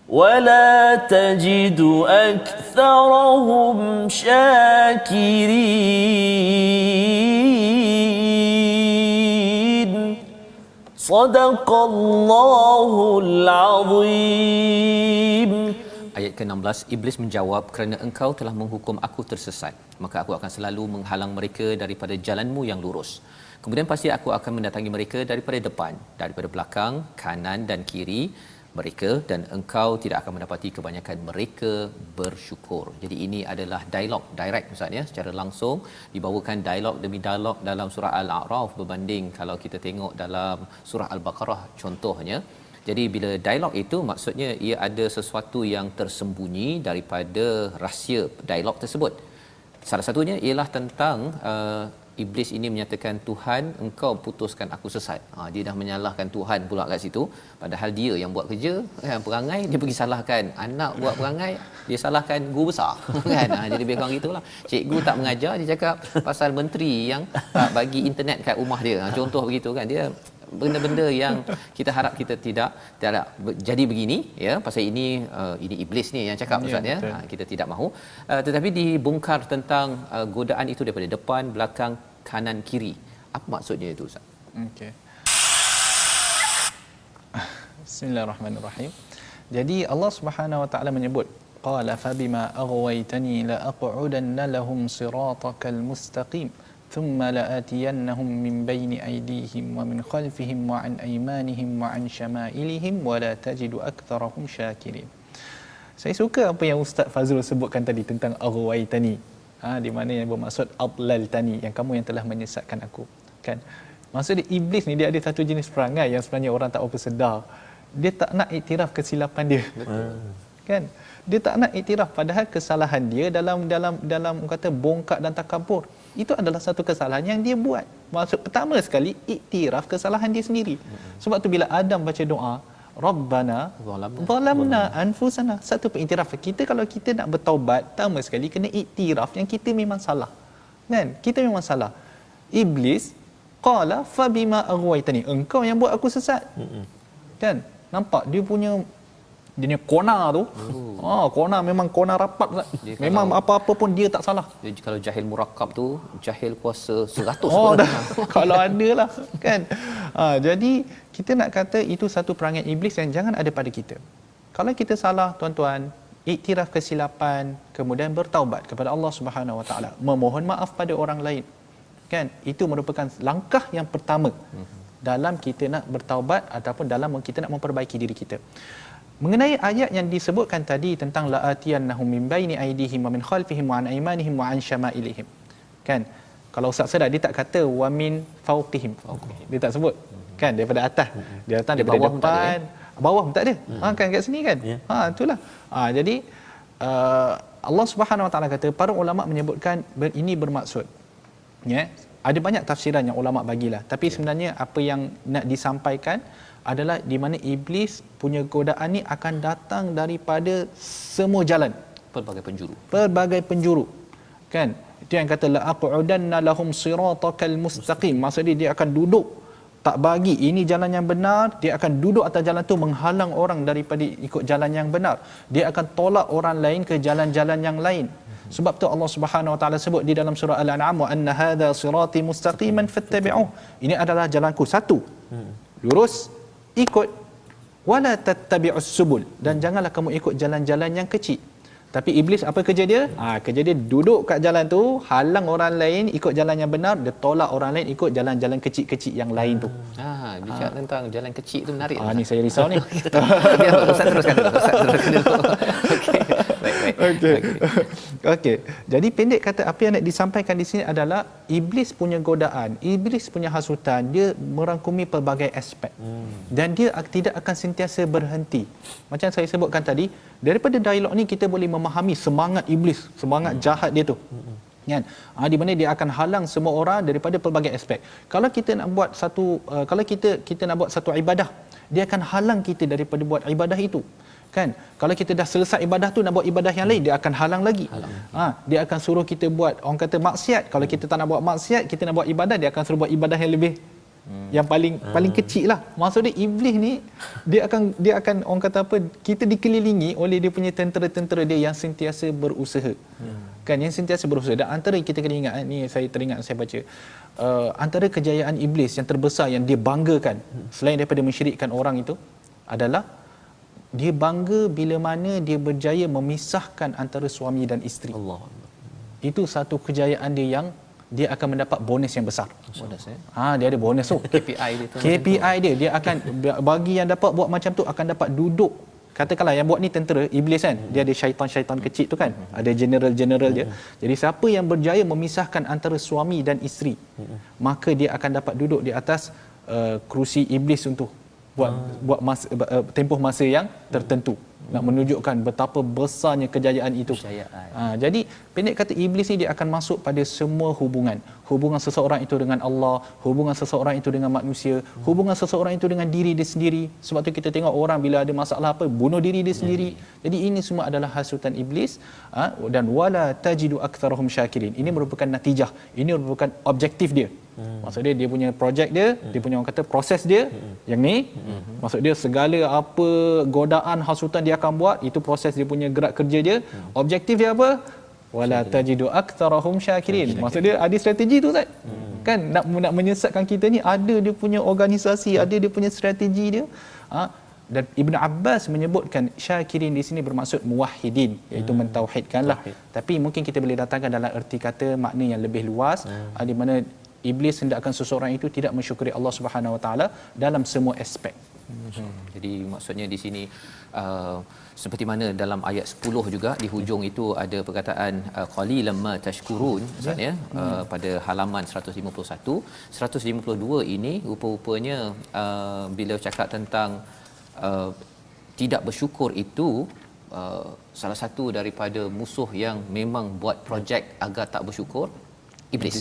ولا تجد أكثرهم شاكرين. صدق الله العظيم. Ayat ke-16, Iblis menjawab, kerana engkau telah menghukum aku tersesat, maka aku akan selalu menghalang mereka daripada jalanmu yang lurus. Kemudian pasti aku akan mendatangi mereka daripada depan, daripada belakang, kanan dan kiri mereka, dan engkau tidak akan mendapati kebanyakan mereka bersyukur. Jadi ini adalah dialog direct Ustaz ya, secara langsung dibawakan dialog demi dialog dalam surah Al-A'raf berbanding kalau kita tengok dalam surah Al-Baqarah contohnya. Jadi bila dialog itu maksudnya ia ada sesuatu yang tersembunyi daripada rahsia dialog tersebut. Salah satunya ialah tentang iblis ini menyatakan, Tuhan, engkau putuskan aku sesat. Dia dah menyalahkan Tuhan pula kat situ, padahal dia yang buat kerja kan, perangai dia pergi salahkan anak buat perangai, dia salahkan guru besar kan. Jadi lebih kurang gitulah. Cikgu tak mengajar, dia cakap pasal menteri yang tak bagi internet kat rumah dia. Contoh begitu kan. Dia benda-benda yang kita harap kita tidak jadi begini ya, pasal ini iblis ni yang cakap ustaz ya, kita tidak mahu, tetapi dibongkar tentang godaan itu daripada depan, belakang, kanan, kiri. Apa maksudnya itu ustaz? Okey. Bismillahirrahmanirrahim. Jadi Allah Subhanahu wa taala menyebut, qala fa bima aghwaytani la aq'udanna lahum siratakal mustaqim thumma la'atiyannahum min bayni aydihim wa min khalfihim wa an aymanihim wa an shama'ilihim wa la tajidu aktharahum syakirin. Saya suka apa yang Ustaz Fazrul sebutkan tadi tentang aghwaytani. Di mana yang bermaksud adlaltani, yang kamu yang telah menyesatkan aku. Kan? Maksud dia, iblis ni dia ada satu jenis perangai yang sebenarnya orang tak apa sedar. Dia tak nak iktiraf kesilapan dia. Betul. Kan? Dia tak nak iktiraf, padahal kesalahan dia dalam kata bongkak dan takabur, itu adalah satu kesalahan yang dia buat. Maksud pertama sekali iktiraf kesalahan dia sendiri. Sebab tu bila Adam baca doa, Rabbana zalamna anfusana, satu pengiktiraf kita. Kalau kita nak bertaubat, pertama sekali kena iktiraf yang kita memang salah. Kan? Kita memang salah. Iblis qala fa bima aghwaytani, engkau yang buat aku sesat. Kan? Nampak dia punya kona tu. Kona memang kona rapat. Memang apa-apa pun dia tak salah. Dia kalau jahil murakab tu, jahil kuasa 100. Kalau ada lah kan. Jadi kita nak kata itu satu perangai iblis yang jangan ada pada kita. Kalau kita salah tuan-tuan, iktiraf kesilapan, kemudian bertaubat kepada Allah Subhanahu Wa Taala, memohon maaf pada orang lain. Kan? Itu merupakan langkah yang pertama dalam kita nak bertaubat ataupun dalam kita nak memperbaiki diri kita. Mengenai ayat yang disebutkan tadi tentang la'atiyannahum min baini aydihim wa min khalfihim wa an aymanihim wa an syama'ilihim. Kan? Kalau Ustaz sedar, dia tak kata wa min fawqihim. Dia tak sebut. Kan, daripada atas. Dia datang daripada bawah depan, bawah pun tak ada. Kan kat sini kan. Itulah. Jadi Allah Subhanahu Wa Taala kata, para ulama menyebutkan ini bermaksud, ya, ada banyak tafsiran yang ulama bagilah, tapi sebenarnya apa yang nak disampaikan adalah di mana iblis punya godaan ni akan datang daripada semua jalan, pelbagai penjuru kan. Itu yang kata la aqudanna lahum siratakal mustaqim, maksudnya dia akan duduk tak bagi ini jalan yang benar, dia akan duduk atas jalan tu menghalang orang daripada ikut jalan yang benar, dia akan tolak orang lain ke jalan-jalan yang lain. Sebab tu Allah Subhanahu Wa Taala sebut di dalam surah Al-An'am, wa anna hadha sirati mustaqiman fattabi'uh, ini adalah jalanku satu, lurus, ikut, wala tattabi'us subul, dan janganlah kamu ikut jalan-jalan yang kecil. Tapi iblis apa kerja dia? Kerja dia duduk kat jalan tu, halang orang lain ikut jalan yang benar, dia tolak orang lain ikut jalan-jalan kecil-kecil yang lain tu. Bicara tentang jalan kecil tu menarik. Ni saya risau ni. Biar Ustaz teruskan dulu. Okey. Jadi pendek kata, apa yang nak disampaikan di sini adalah iblis punya godaan, iblis punya hasutan, dia merangkumi pelbagai aspek. Dan dia tidak akan sentiasa berhenti. Macam saya sebutkan tadi, daripada dialog ni kita boleh memahami semangat iblis, semangat jahat dia tu. Kan? Di mana dia akan halang semua orang daripada pelbagai aspek. Kalau kita nak buat kalau kita nak buat satu ibadah, dia akan halang kita daripada buat ibadah itu. Kan? Kalau kita dah selesai ibadah tu nak buat ibadah yang lain, dia akan halang lagi. Dia akan suruh kita buat, orang kata maksiat. Kalau kita tak nak buat maksiat, kita nak buat ibadah, dia akan suruh buat ibadah yang lebih yang paling kecil lah. Maksudnya iblis ni dia akan orang kata apa, kita dikelilingi oleh dia punya tentera-tentera dia yang sentiasa berusaha. Kan, yang sentiasa berusaha. Dan antara kita kena ingat, ni saya teringat saya baca, antara kejayaan iblis yang terbesar yang dia banggakan selain daripada mensyirikkan orang itu adalah dia bangga bila mana dia berjaya memisahkan antara suami dan isteri. Allah. Itu satu kejayaan dia yang dia akan mendapat bonus yang besar. Bonus dia ada bonus tu. KPI dia tu. KPI dia akan bagi yang dapat buat macam tu akan dapat duduk. Katakanlah yang buat ni tentera iblis kan, dia ada syaitan-syaitan kecil tu kan, ada general-general dia. Jadi siapa yang berjaya memisahkan antara suami dan isteri, maka dia akan dapat duduk di atas kerusi iblis untuk buat tempoh masa yang tertentu. nak menunjukkan betapa besarnya kejayaan itu. Jadi pendek kata, iblis ni dia akan masuk pada semua hubungan seseorang itu dengan Allah, hubungan seseorang itu dengan manusia, hubungan seseorang itu dengan diri dia sendiri. Sebab tu kita tengok orang bila ada masalah apa, bunuh diri dia sendiri. Jadi ini semua adalah hasutan iblis. Dan wala tajidu aktsarahum syakirin, ini merupakan natijah, ini merupakan objektif dia. Maksud dia punya projek dia, dia punya orang kata proses dia, yang ni maksud dia segala apa godaan hasutan dia akan buat, itu proses dia punya gerak kerja dia. Objektif dia apa? Wala tajidu aktsarahum syakirin. Maksud dia ada strategi tu, Ustaz. Kan nak menyesatkan kita ni ada dia punya organisasi, ada dia punya strategi dia. Dan Ibn Abbas menyebutkan syakirin di sini bermaksud muwahhidin, iaitu mentauhidkanlah. Tapi mungkin kita boleh datangkan dalam erti kata makna yang lebih luas, di mana iblis hendakkan seseorang itu tidak mensyukuri Allah Subhanahu Wa Taala dalam semua aspek. Jadi maksudnya di sini seperti mana dalam ayat 10 juga di hujung itu ada perkataan qalilan ma tashkurun, Ustaz ya. Pada halaman 151, 152 ini rupa-rupanya bila cakap tentang tidak bersyukur itu salah satu daripada musuh yang memang buat projek agar tak bersyukur, iblis.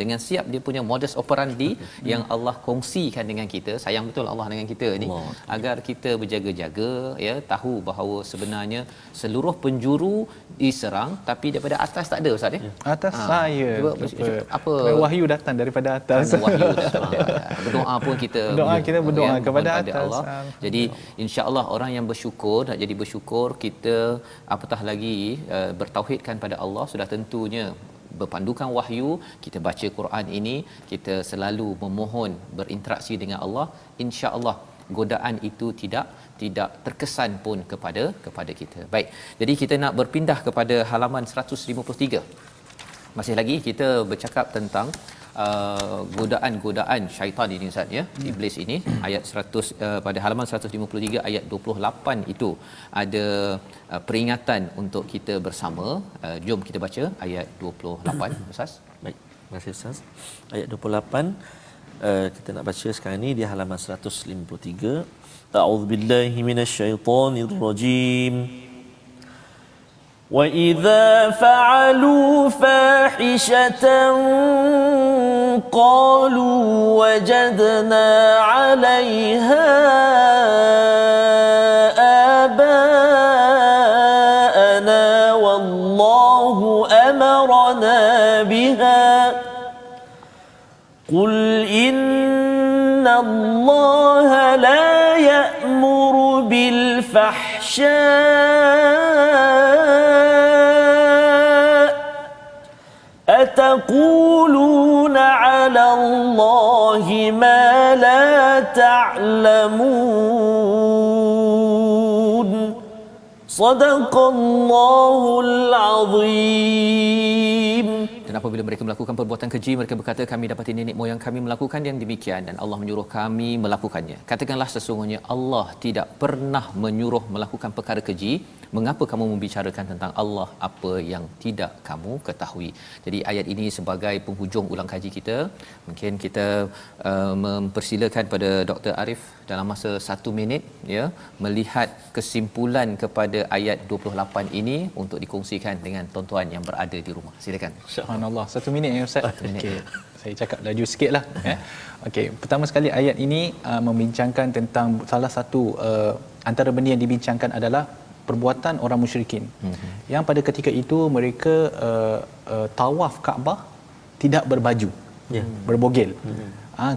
Dengan siap dia punya modus operandi yang Allah kongsikan dengan kita. Sayang betul Allah dengan kita ni, agar kita berjaga-jaga, ya, tahu bahawa sebenarnya seluruh penjuru diserang, tapi daripada atas tak ada, Ustaz ya. Atas saya apa wahyu datang daripada atas. Wahyu datang. Berdoa pun kita berdoa kepada atas Allah. Jadi insya-Allah orang yang bersyukur, nak jadi bersyukur, kita apatah lagi bertauhidkan pada Allah, sudah tentunya berpandukan wahyu, kita baca Quran ini, kita selalu memohon berinteraksi dengan Allah, insya-Allah godaan itu tidak terkesan pun kepada kita. Baik. Jadi kita nak berpindah kepada halaman 153. Masih lagi kita bercakap tentang godaan-godaan syaitan ini, Ustaz ya. Iblis ini ayat 100 pada halaman 153 ayat 28 itu ada peringatan untuk kita bersama. Jom kita baca ayat 28, Ustaz. Baik, terima kasih Ustaz. Ayat 28 kita nak baca sekarang ni di halaman 153. A'udzubillahi minasyaitonirrajim. وَإِذَا فَعَلُوا فَاحِشَةً قَالُوا وَجَدْنَا عَلَيْهَا آبَاءَنَا وَاللَّهُ أَمَرَنَا بِهَا قُلْ إِنَّ اللَّهَ لَا يَأْمُرُ بِالْفَحْشَاءِ أَتَقُولُونَ عَلَى اللَّهِ مَا لَا تَعْلَمُونَ صدق الله العظيم. Dan apabila mereka melakukan perbuatan keji, mereka berkata, kami dapati nenek moyang kami melakukan yang demikian dan Allah menyuruh kami melakukannya. Katakanlah, sesungguhnya Allah tidak pernah menyuruh melakukan perkara keji. Mengapa kamu membicarakan tentang Allah apa yang tidak kamu ketahui? Jadi ayat ini sebagai penghujung ulang kaji kita. Mungkin kita mempersilakan pada Dr. Arif dalam masa 1 minit, ya, melihat kesimpulan kepada ayat 28 ini untuk dikongsikan dengan tuan-tuan yang berada di rumah. Silakan. Subhanallah, 1 minit ya Ustaz. Okey, saya cakap laju sikitlah. Okey, pertama sekali ayat ini membincangkan tentang salah satu antara benda yang dibincangkan adalah perbuatan orang musyrikin. Yang pada ketika itu mereka tawaf Kaabah tidak berbaju, berbogel.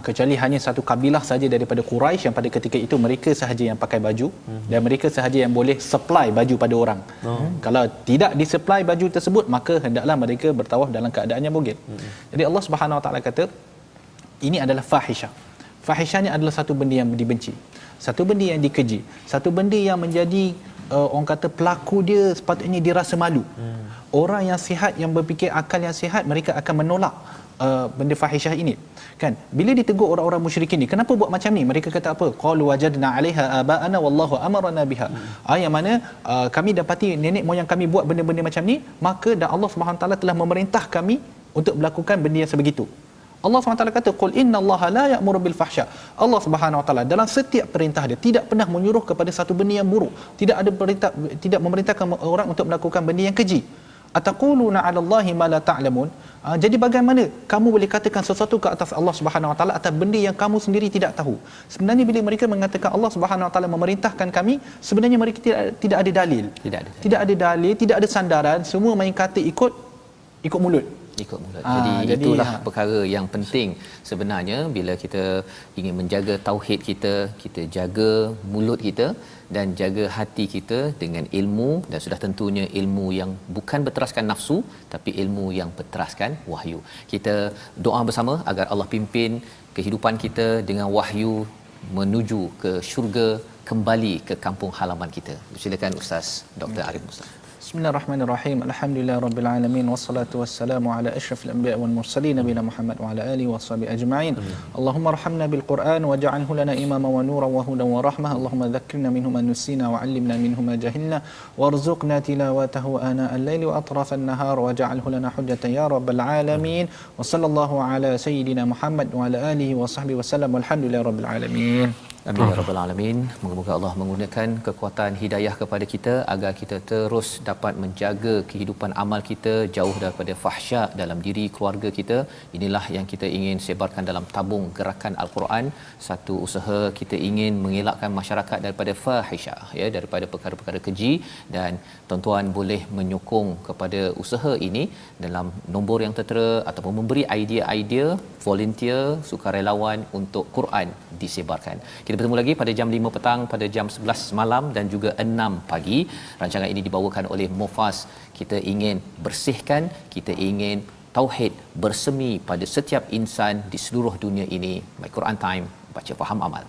Kecuali hanya satu kabilah saja daripada Quraisy yang pada ketika itu mereka sahaja yang pakai baju, dan mereka sahaja yang boleh supply baju pada orang. Kalau tidak disupply baju tersebut, maka hendaklah mereka bertawaf dalam keadaan yang bogel. Jadi Allah Subhanahu Wa Taala kata ini adalah fahisyah. Fahisyahnya adalah satu benda yang dibenci, satu benda yang dikeji, satu benda yang menjadi orang kata pelaku dia sepatutnya dirasa malu. Orang yang sihat, yang berfikir akal yang sihat, mereka akan menolak benda fahisyah ini, kan? Bila ditegur orang-orang musyrikin ni, kenapa buat macam ni? Mereka kata apa? Qalu wajadna 'alaiha aba'ana wallahu amarna biha. Yang mana kami dapati nenek moyang kami buat benda-benda macam ni, maka dan Allah Subhanahu taala telah memerintah kami untuk melakukan benda yang sebegitu. Allah SWT kata qul innallaha la ya'muru bil fahsya. Allah Subhanahu Wa Taala dalam setiap perintah dia tidak pernah menyuruh kepada satu benda yang buruk, tidak memerintahkan orang untuk melakukan benda yang keji. Ataquluna 'ala Allahi ma la ta'lamun. Jadi bagaimana kamu boleh katakan sesuatu ke atas Allah Subhanahu Wa Taala atas benda yang kamu sendiri tidak tahu? Sebenarnya bila mereka mengatakan Allah Subhanahu Wa Taala memerintahkan kami, sebenarnya mereka tidak ada dalil. Tidak ada dalil, tidak ada sandaran, semua main kata ikut mulut. Jadi itulah perkara yang penting sebenarnya bila kita ingin menjaga tauhid kita, kita jaga mulut kita dan jaga hati kita dengan ilmu, dan sudah tentunya ilmu yang bukan berteraskan nafsu tapi ilmu yang berteraskan wahyu. Kita doa bersama agar Allah pimpin kehidupan kita dengan wahyu menuju ke syurga, kembali ke kampung halaman kita. Silakan Ustaz Dr. Arif Mustafa. Bismillahirrahmanirrahim. Alhamdulillahirabbil alamin wassalatu wassalamu ala asyrafil anbiya'i wal mursalin nabiyina Muhammad wa ala alihi washabihi ajma'in. Allahumma arhamna bil Qur'an waj'alhu lana imaman wa nuran wa hudan wa rahmah. Allahumma dhakkirna minhu ma nusina wa 'allimna minhu ma jahilna warzuqna tilawatahu ana al-laili wa atraf an-nahar waj'alhu lana hujjatan ya rabbal alamin. Wa sallallahu ala sayyidina Muhammad wa ala alihi washabihi wasallam. Walhamdulillahirabbil alamin. Amin ya rabbal alamin. Moga-moga Allah menggunakan kekuatan hidayah kepada kita agar kita terus dapat menjaga kehidupan amal kita jauh daripada fahsya dalam diri keluarga kita. Inilah yang kita ingin sebarkan dalam tabung gerakan Al-Quran, satu usaha kita ingin mengelakkan masyarakat daripada fahisyah, ya, daripada perkara-perkara keji, dan tuan-tuan boleh menyokong kepada usaha ini dalam nombor yang tertera ataupun memberi idea-idea volunteer sukarelawan untuk Quran disebarkan. Kita bertemu lagi pada jam 5 petang, pada jam 11 malam dan juga 6 pagi. Rancangan ini dibawakan oleh Mufas. Kita ingin bersihkan, kita ingin tauhid bersemi pada setiap insan di seluruh dunia ini. My Quran Time, baca faham amal.